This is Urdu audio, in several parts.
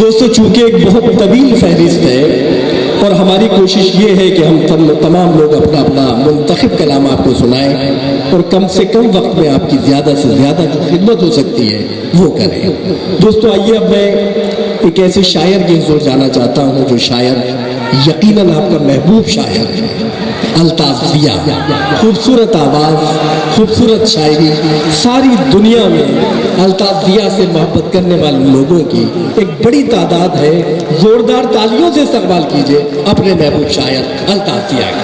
دوستو چونکہ ایک بہت طویل فہرست ہے اور ہماری کوشش یہ ہے کہ ہم تمام لوگ اپنا اپنا منتخب کلام آپ کو سنائیں اور کم سے کم وقت میں آپ کی زیادہ سے زیادہ جو خدمت ہو سکتی ہے وہ کریں. دوستو آئیے اب میں ایک ایسے شاعر کے حضور جانا چاہتا ہوں جو شاعر یقیناً آپ کا محبوب شاعر ہے, الطاف ضیاء. خوبصورت آواز, خوبصورت شاعری, ساری دنیا میں الطاف ضیاء سے محبت کرنے والے لوگوں کی ایک بڑی تعداد ہے. زوردار تالیوں سے استقبال کیجئے اپنے محبوب شاعر الطاف ضیاء کا.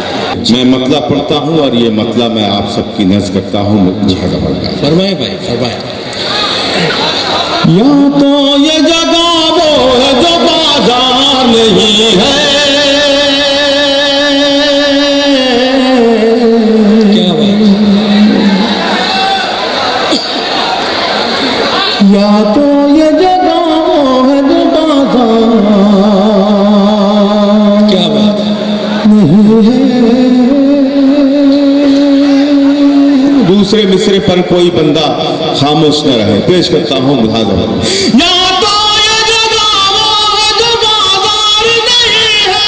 میں مطلع پڑھتا ہوں اور یہ مطلع میں آپ سب کی نظر کرتا ہوں. فرمائے بھائی فرمائے. یا تو یہ جگہ وہ ہے جو بازار نہیں ہے, کیا بات. یا تو یہ جگہ وہ ہے جو بازار کیا بات نہیں ہے. دوسرے مصرے پر کوئی بندہ خاموش نہ رہے. پیش کرتا ہوں ملاحظہ. یا تو یہ جگہ وہ ہے جو بازار نہیں ہے,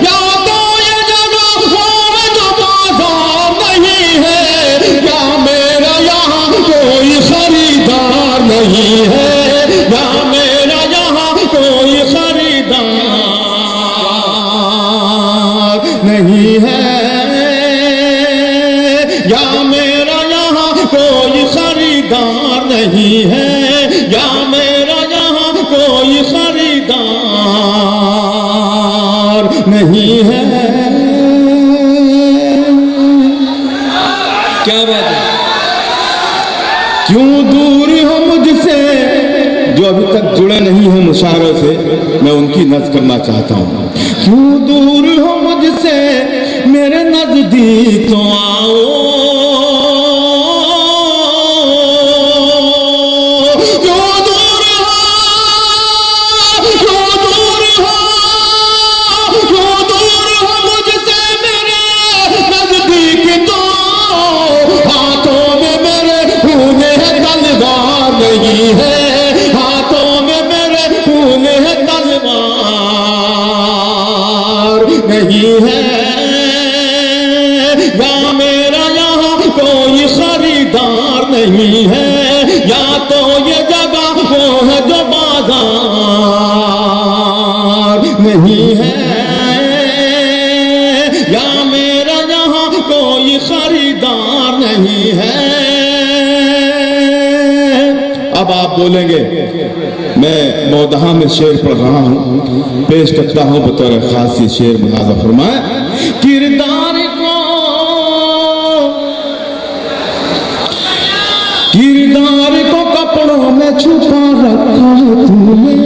یا تو یہ جگہ وہ ہے جو بازار نہیں ہے, یا میرا یہاں کوئی خریدار نہیں ہے, یا میرا یہاں کوئی خریدار نہیں ہے, یا میرا یہاں کوئی خریدار نہیں ہے, یا میرا یہاں کوئی خریدار نہیں ہے. کیا بات ہے. کیوں دور ہو مجھ سے, جو ابھی تک جڑے نہیں ہیں مشاعروں سے میں ان کی نظر کرنا چاہتا ہوں. کیوں دور ہو مجھ سے میرے نزدیک تو آؤ, نہیں ہے ہاتھوں میں میرے خون ہے تلوار نہیں ہے, یا میرا یہاں کوئی خریدار نہیں ہے, یا تو یہ جگہ وہ ہے جو بازار نہیں ہے, یا میرا یہاں کوئی خریدار نہیں ہے. اب آپ بولیں گے میں مودہاں میں شعر پڑھ رہا ہوں, پیش کرتا ہوں بطور خاص یہ شعر. ملاحظہ فرمائیں. کردار کو کپڑوں میں چھپا رکھا تم نے.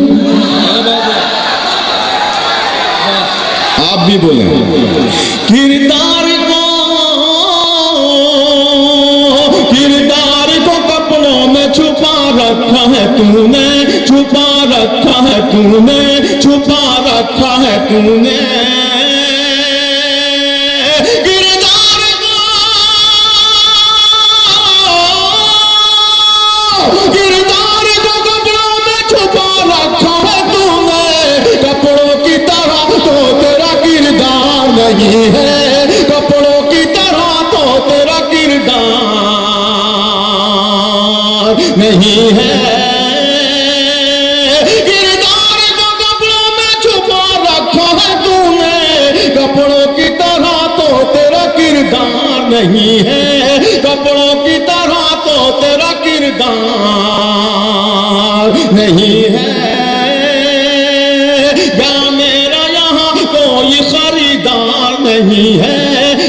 آپ بھی بولیں. کردار کو کپڑوں میں چھپا رکھا ہے تو نے, چھپا رکھا ہے تو نے, چھپا رکھا ہے تو نے. کردار کو کپڑوں میں چھپا رکھا ہے تو نے, کپڑوں کی طرح تو تیرا کردار نہیں ہے, کپڑوں کی طرح تو تیرا کردار نہیں ہے. کردار کو کپڑوں میں چھپا رکھا ہے تو نے, کپڑوں کی طرح تو تیرا کردار نہیں ہے, کپڑوں کی طرح تو تیرا کردار نہیں ہے. یا میرا یہاں کوئی خریدار نہیں ہے,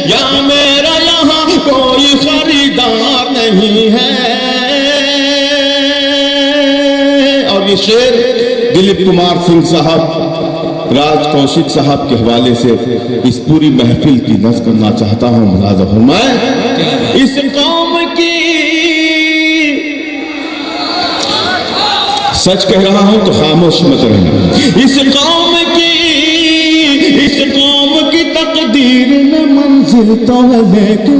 یا میرا یہاں کوئی خریدار نہیں ہے. اور یہ شعر دلیپ کمار سنگھ صاحب, راج کوشک صاحب کے حوالے سے اس پوری محفل کی نظر کرنا چاہتا ہوں. ملاحظہ فرمائیں. اس قوم کی, سچ کہہ رہا ہوں تو خاموش مت رہنا, اس قوم کی تقدیر میں منزل تو ہے لیکن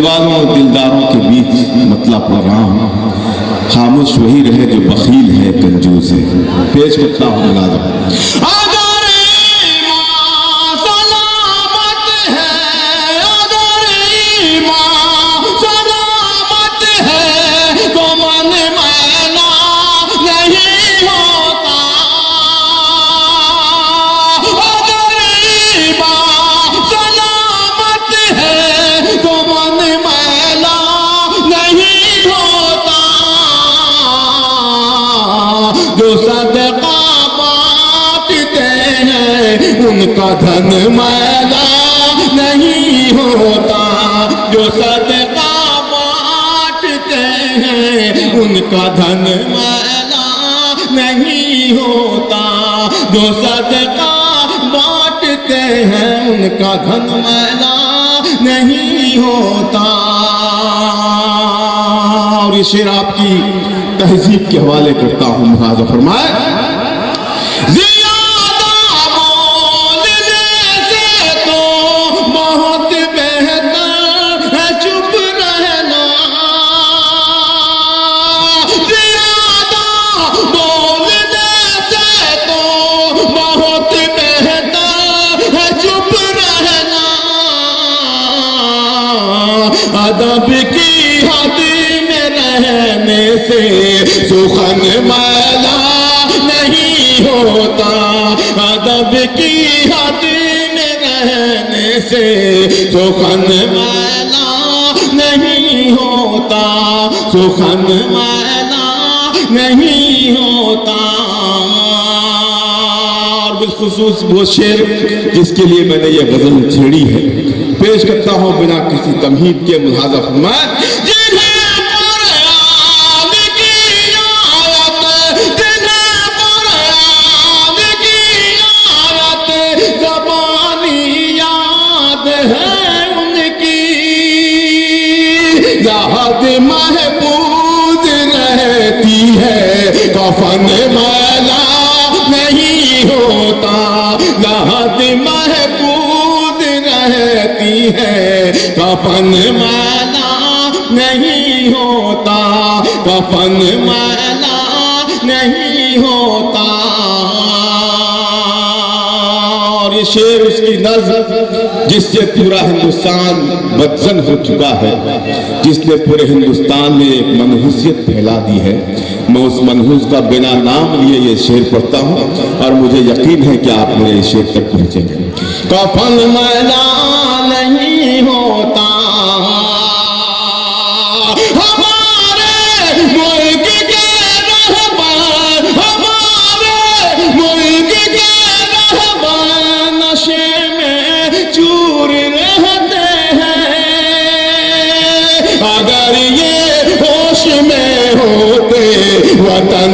دل والوں اور دلداروں کے بیچ مطلب پڑھ رہا ہوں، خاموش وہی رہے جو بخیل ہے کنجوس ہے۔ پیش کرتا ہوں مناظر۔ اگر ایمان سلامت ہے، اگر ایمان سلامت ہے تو من میلا نہیں ہوتا۔ اگر ایمان سلامت ہے تو من میلا نہیں ہوتا۔ جو صدقہ بانٹتے ہیں ان کا دھن میلا نہیں ہوتا۔ جو صدقہ بانٹتے ہیں ان کا دھن میلا نہیں ہوتا۔ جو صدقہ بانٹتے ہیں ان کا دھن میلا نہیں ہوتا۔ اور یہ شعر آپ کی تہذیب کے حوالے کرتا ہوں، ملاحظہ فرمائے۔ زیادہ بولنے سے تو بہت بہتر ہے چپ رہنا۔ زیادہ بولنے سے تو بہت بہتر ہے چپ رہنا۔ ادب کی حد میں رہنے سے سخن میلا نہیں ہوتا۔ ادب کی حد میں رہنے سے سخن میلا نہیں ہوتا۔ سخن میلا نہیں ہوتا۔ اور بالخصوص وہ شعر جس کے لیے میں نے یہ غزل چھیڑی ہے، پیش کرتا ہوں بنا کسی تمہید کے، ملاحظہ فرمائے۔ یاد محفوظ رہتی ہے کفن میلا نہیں ہوتا۔ یاد محفوظ رہتی ہے کفن میلا نہیں ہوتا۔ کفن میلا نہیں ہوتا۔ اور یہ شعر اس کی نظم جس سے پورا ہندوستان بدزن ہو چکا ہے، جس نے پورے ہندوستان میں ایک منحوسیت پھیلا دی ہے، میں اس منحوس کا بنا نام لیے یہ شعر پڑھتا ہوں اور مجھے یقین ہے کہ آپ میرے اس شعر تک پہنچیں گے۔ کفن میلا نہیں ہوتا ہمارے ملک کے رہبر، ہمارے ملک کے رہبر نشے میں چور رہتے ہیں۔ اگر یہ ہوش میں ہوتے وطن